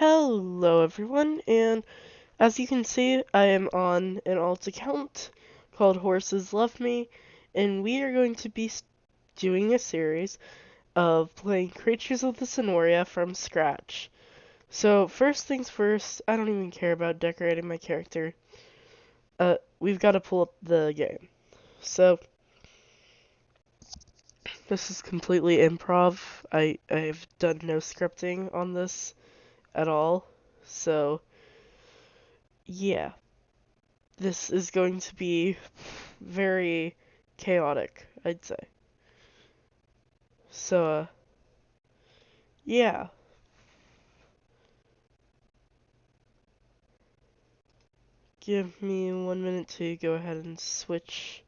Hello everyone, and as you can see, I am on an alt account called Horses Love Me, and we are going to be doing a series of playing Creatures of the Sonoria from scratch. So first things first, I don't even care about decorating my character. We've got to pull up the game. So this is completely improv. I've done no scripting on this at all. So yeah. This is going to be very chaotic, I'd say. So, yeah. Give me 1 minute to go ahead and switch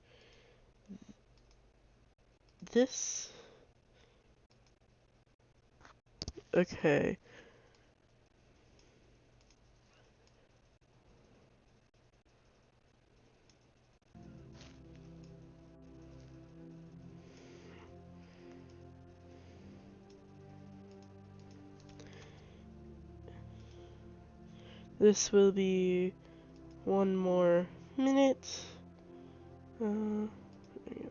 this. Okay. This will be 1 more minute. There we go.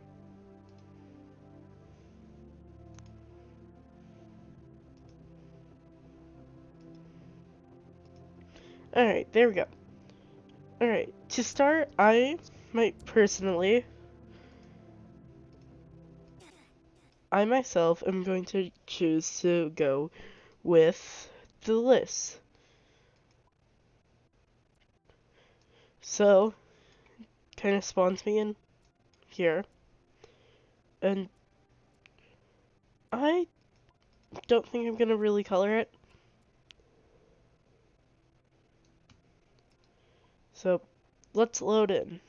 Alright, there we go. Alright, to start, I myself am going to choose to go with the list. So, kind of spawns me in here. And I don't think I'm gonna really color it. So, let's load in.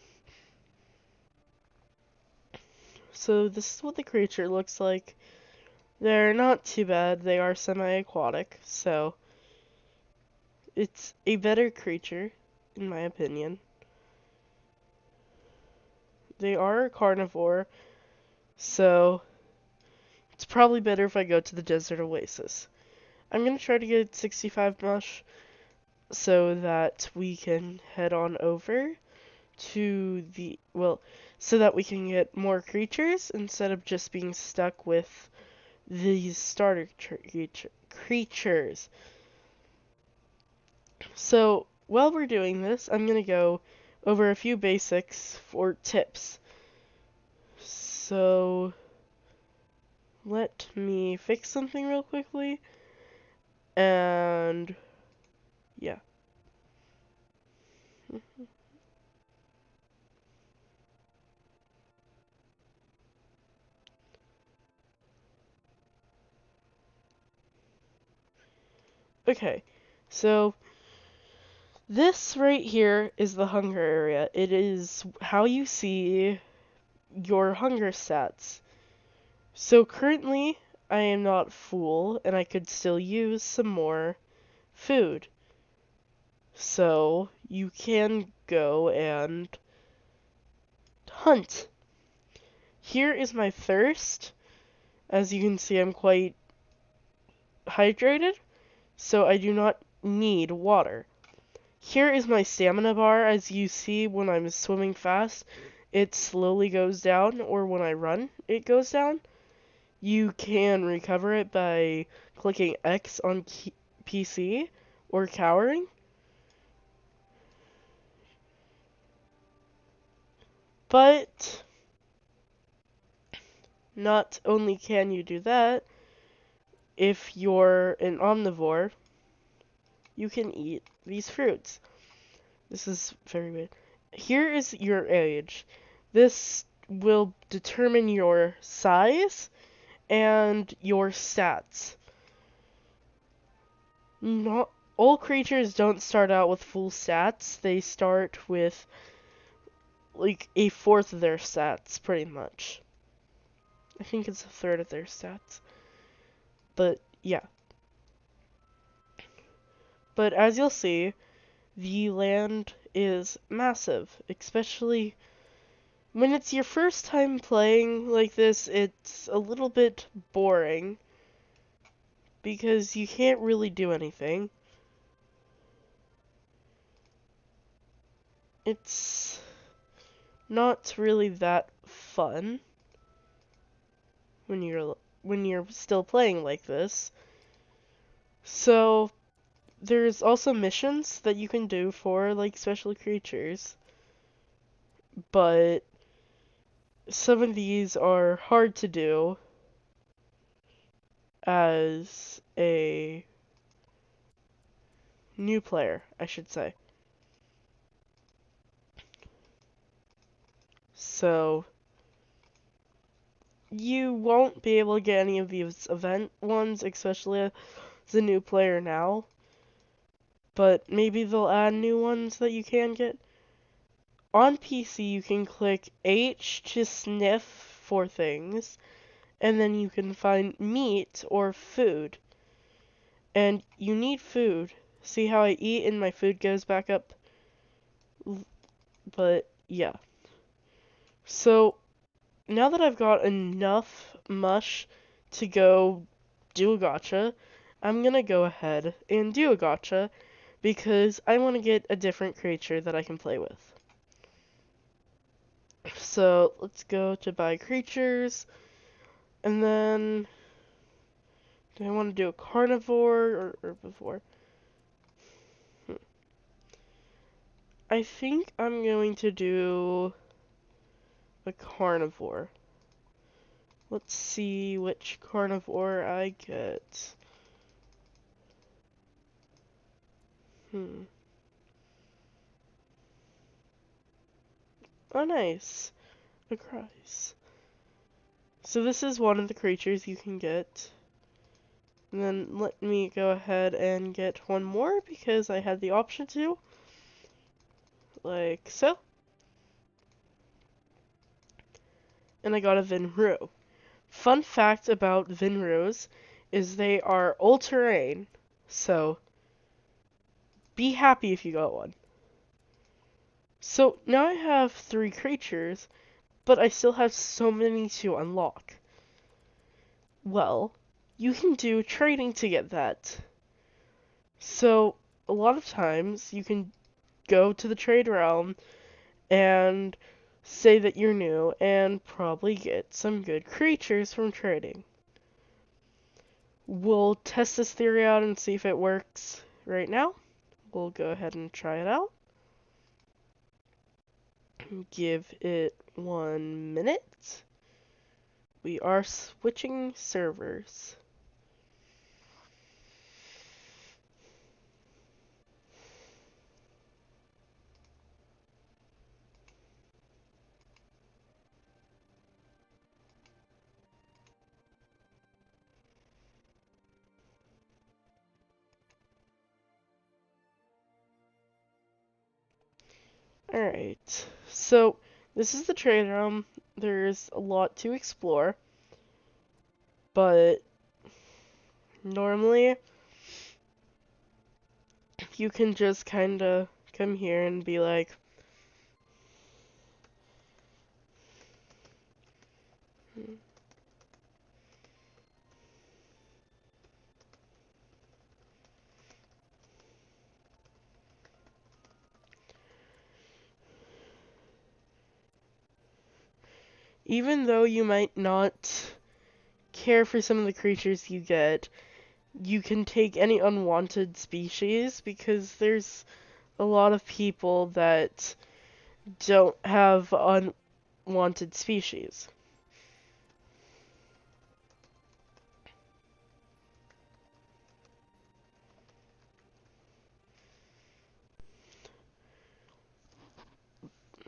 So, this is what the creature looks like. They're not too bad. They are semi-aquatic, so it's a better creature, in my opinion. They are a carnivore, so it's probably better if I go to the desert oasis. I'm gonna try to get 65 mush so that we can head on over to the, well, so that we can get more creatures instead of just being stuck with these starter creatures. So while we're doing this, I'm gonna go over a few basics for tips. So let me fix something real quickly, and yeah. Okay, so this right here is the hunger area. It is how you see your hunger stats. So currently, I am not full, and I could still use some more food. So you can go and hunt. Here is my thirst. As you can see, I'm quite hydrated, so I do not need water. Here is my stamina bar. As you see, when I'm swimming fast, it slowly goes down, or when I run, it goes down. You can recover it by clicking X on PC or cowering. But not only can you do that, if you're an omnivore, you can eat these fruits. This is very weird. Here is your age. This will determine your size and your stats. Not all creatures don't start out with full stats. They start with like a fourth of their stats, pretty much. I think it's a third of their stats. But yeah. But as you'll see, the land is massive, especially when it's your first time playing like this. It's a little bit boring because you can't really do anything. it's not really that fun when you're still playing like this. So there's also missions that you can do for like special creatures, but some of these are hard to do as a new player, I should say. So you won't be able to get any of these event ones, especially as a new player now. But maybe they'll add new ones that you can get. On PC, you can click H to sniff for things, and then you can find meat or food. And you need food. See how I eat and my food goes back up? But yeah. So now that I've got enough mush to go do a gacha, I'm gonna go ahead and do a gacha because I want to get a different creature that I can play with. So let's go to buy creatures, and then do I want to do a carnivore or herbivore? I think I'm going to do a carnivore. Let's see which carnivore I get. Oh, nice. A Christ. So this is one of the creatures you can get. And then let me go ahead and get one more because I had the option to. Like so. And I got a Vinru. Fun fact about Vinrus is they are all-terrain. So be happy if you got one. So now I have 3 creatures, but I still have so many to unlock. Well, you can do trading to get that. So a lot of times you can go to the trade realm and say that you're new and probably get some good creatures from trading. We'll test this theory out and see if it works right now. We'll go ahead and try it out. Give it 1 minute. We are switching servers. Alright, so this is the trade room. There's a lot to explore, but normally you can just kinda come here and be like, even though you might not care for some of the creatures you get, you can take any unwanted species because there's a lot of people that don't have unwanted species.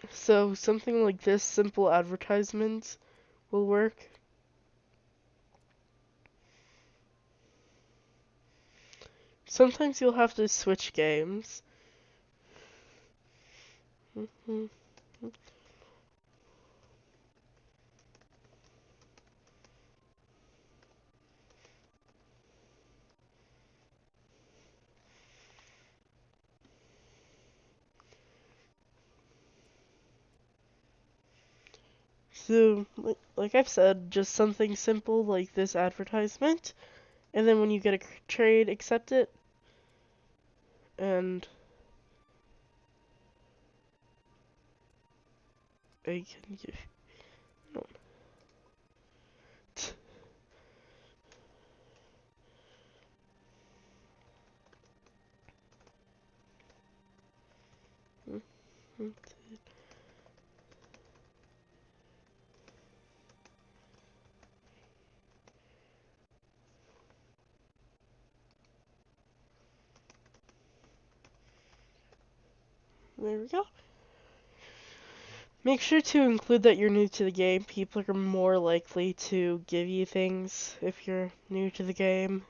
So something like this simple advertisement will work. Sometimes you'll have to switch games. So, like I've said, just something simple like this advertisement, and then when you get a trade, accept it, and I can give. No. There we go. Make sure to include that you're new to the game. People are more likely to give you things if you're new to the game.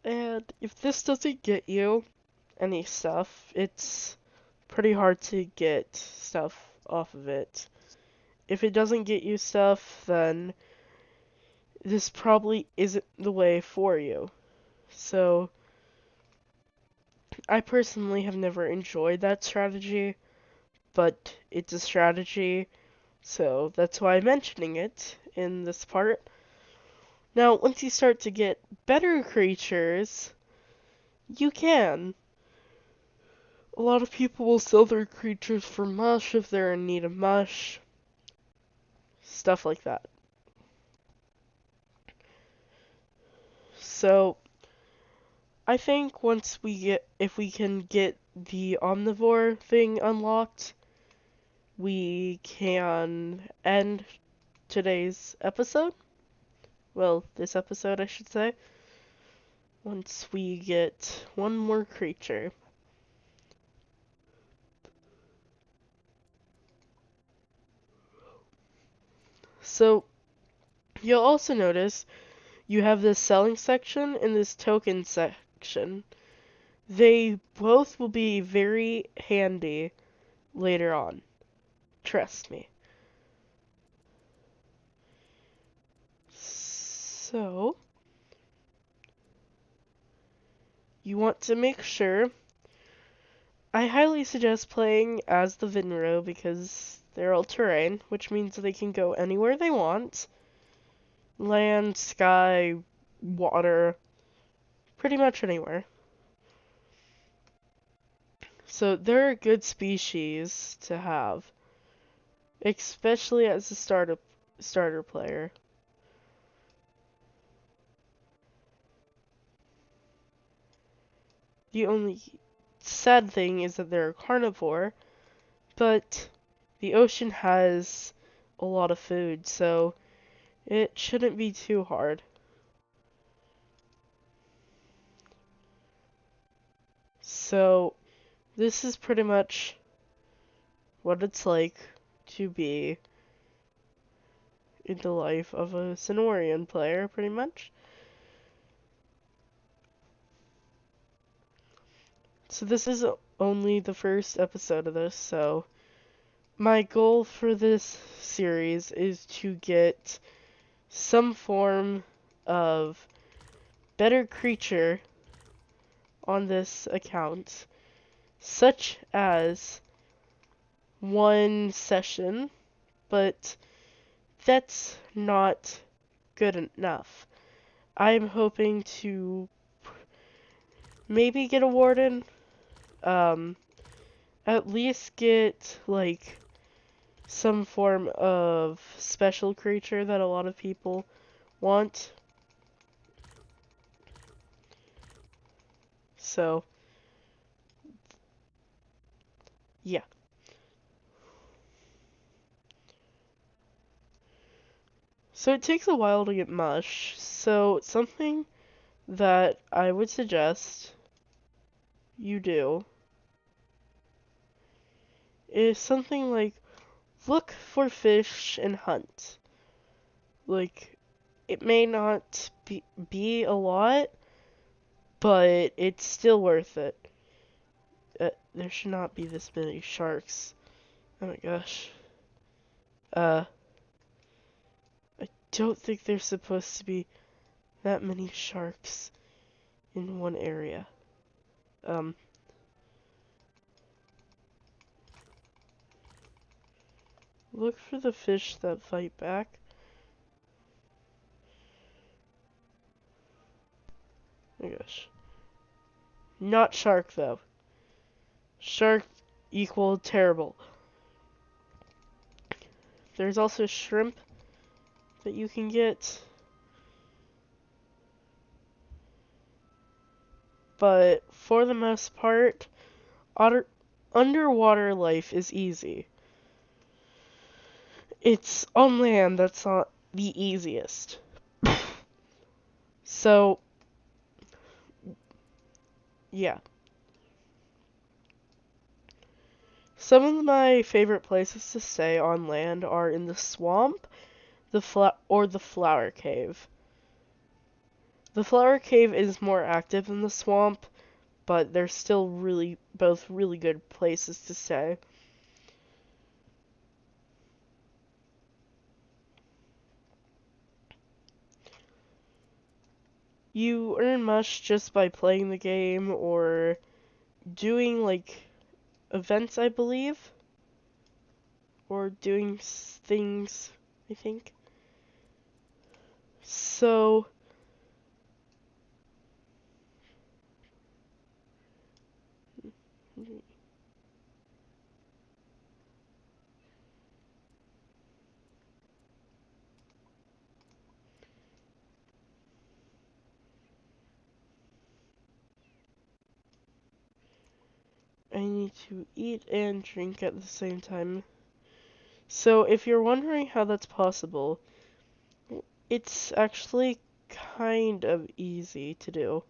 And if this doesn't get you any stuff, it's pretty hard to get stuff off of it. If it doesn't get you stuff, then this probably isn't the way for you. So, I personally have never enjoyed that strategy, but it's a strategy, so that's why I'm mentioning it in this part. Now, once you start to get better creatures, you can. A lot of people will sell their creatures for mush if they're in need of mush. Stuff like that. So, I think if we can get the omnivore thing unlocked, we can end today's episode. Well, this episode, I should say. Once we get one more creature. So, you'll also notice you have this selling section and this token section. They both will be very handy later on. Trust me. So, you want to make sure. I highly suggest playing as the Vinro because they're all-terrain, which means they can go anywhere they want. Land, sky, water, pretty much anywhere. So they're a good species to have, especially as a starter player. The only sad thing is that they're a carnivore, but the ocean has a lot of food, so it shouldn't be too hard. So this is pretty much what it's like to be in the life of a Cenorian player, pretty much. So this is only the first episode of this, so my goal for this series is to get some form of better creature on this account, such as one session, but that's not good enough. I'm hoping to maybe get a warden, at least get like some form of special creature that a lot of people want. So, yeah. So it takes a while to get mush, so something that I would suggest you do is something like look for fish and hunt. Like, it may not be a lot, but it's still worth it. There should not be this many sharks. Oh my gosh. I don't think there's supposed to be that many sharks in one area. Look for the fish that fight back. Oh my gosh. Not shark, though. Shark equal terrible. There's also shrimp that you can get. But for the most part, underwater life is easy. It's on land that's not the easiest. So, yeah. Some of my favorite places to stay on land are in the swamp, the flower cave. The flower cave is more active than the swamp, but they're still both really good places to stay. You earn much just by playing the game or doing like events, I believe, or doing things, I think. So, I need to eat and drink at the same time. So, if you're wondering how that's possible, it's actually kind of easy to do.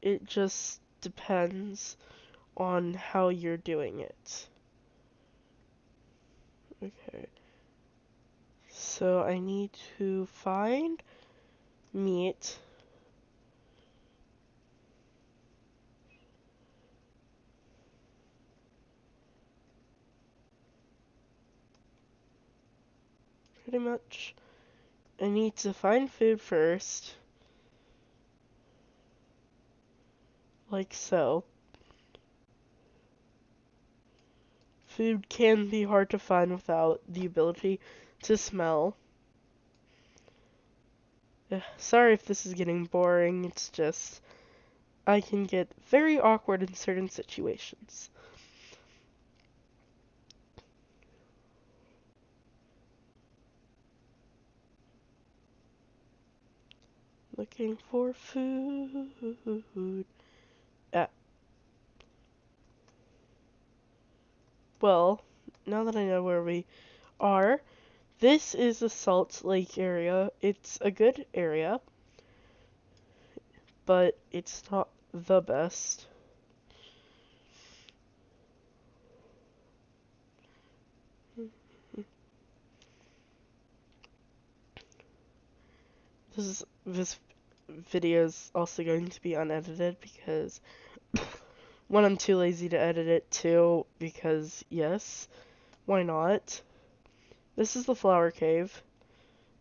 It just depends on how you're doing it. Okay. So I need to find meat. Pretty much. I need to find food first. Like so. Food can be hard to find without the ability to smell. Sorry if this is getting boring, it's just I can get very awkward in certain situations. Looking for food. Ah, well, now that I know where we are, this is the Salt Lake area. It's a good area, but it's not the best. This video is also going to be unedited because one, I'm too lazy to edit it, two, because yes, why not? This is the flower cave.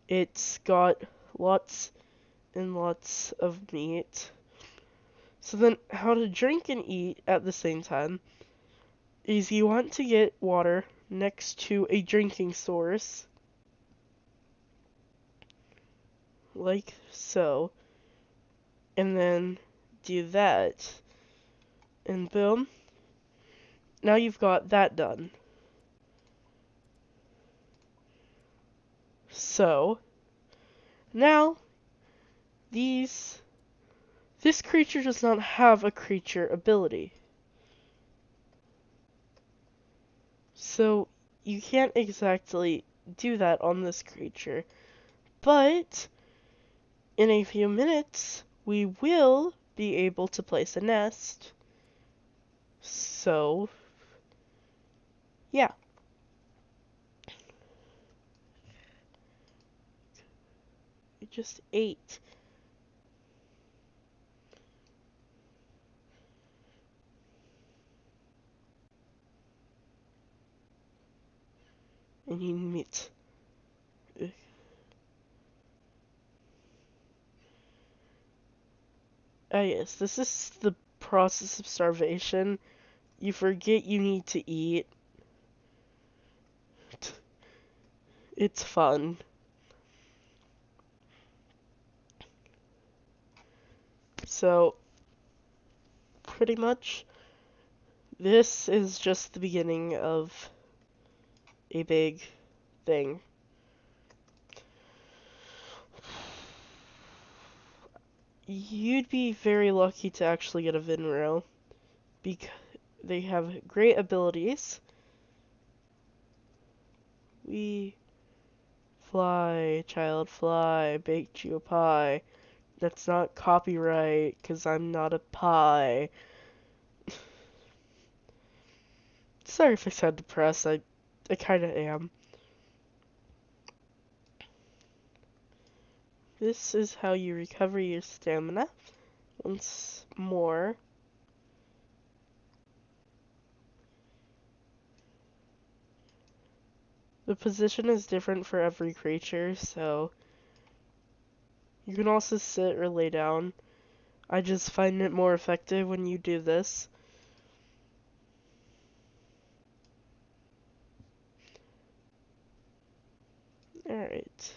It's got lots and lots of meat. So then how to drink and eat at the same time is you want to get water next to a drinking source, like so, and then do that, and boom, now you've got that done. So, now, this creature does not have a creature ability. So, you can't exactly do that on this creature. But, in a few minutes, we will be able to place a nest. So, yeah. I just ate. I need meat. Ah, yes, this is the process of starvation. You forget you need to eat. It's fun. So, pretty much, this is just the beginning of a big thing. You'd be very lucky to actually get a Vinro, because they have great abilities. We fly, child, fly, baked you a pie. That's not copyright, because I'm not a pie. Sorry if I sound depressed, I kinda am. This is how you recover your stamina. Once more. The position is different for every creature, so you can also sit or lay down. I just find it more effective when you do this. Alright.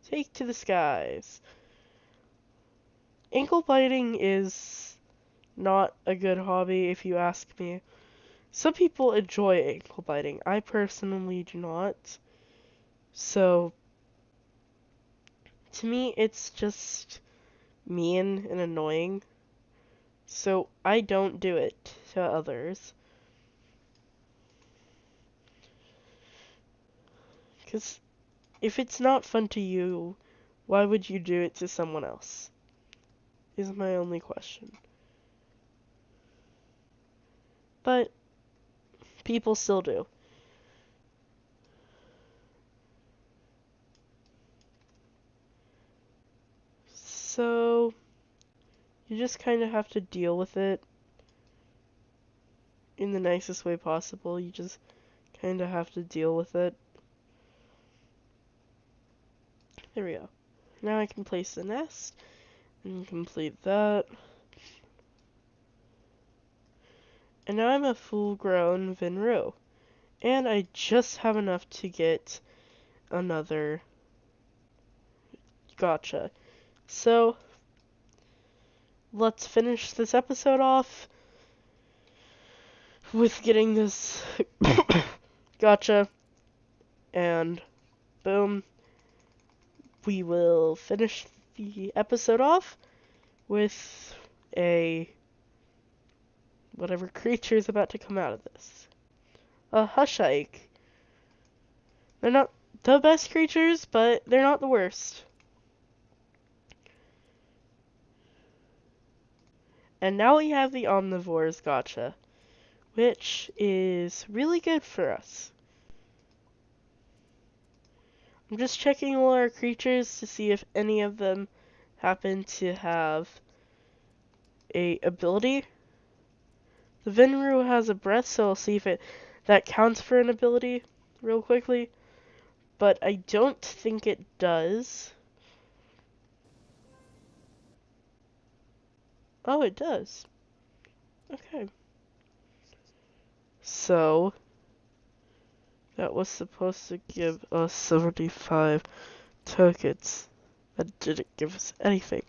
Take to the skies. Ankle biting is not a good hobby if you ask me. Some people enjoy ankle biting. I personally do not. So, to me, it's just mean and annoying. So, I don't do it to others. Because if it's not fun to you, why would you do it to someone else? Is my only question. But people still do. So you just kind of have to deal with it in the nicest way possible. You just kind of have to deal with it. There we go. Now I can place the nest and complete that. And now I'm a full-grown Vinru. And I just have enough to get another gotcha. So, let's finish this episode off with getting this gotcha. And boom. We will finish the episode off with a whatever creature is about to come out of this. A Hushike. They're not the best creatures, but they're not the worst. And now we have the Omnivores gotcha, which is really good for us. I'm just checking all our creatures to see if any of them happen to have a ability. The Vinru has a breath, so I'll see if that counts for an ability real quickly. But I don't think it does. Oh, it does. Okay. So, that was supposed to give us 75 tokens. That didn't give us anything.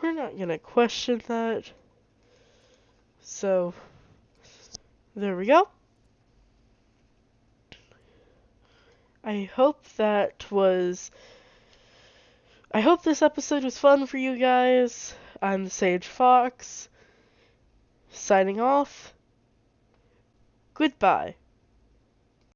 We're not gonna question that. So, there we go. I hope this episode was fun for you guys. I'm the SageFox, signing off. Goodbye.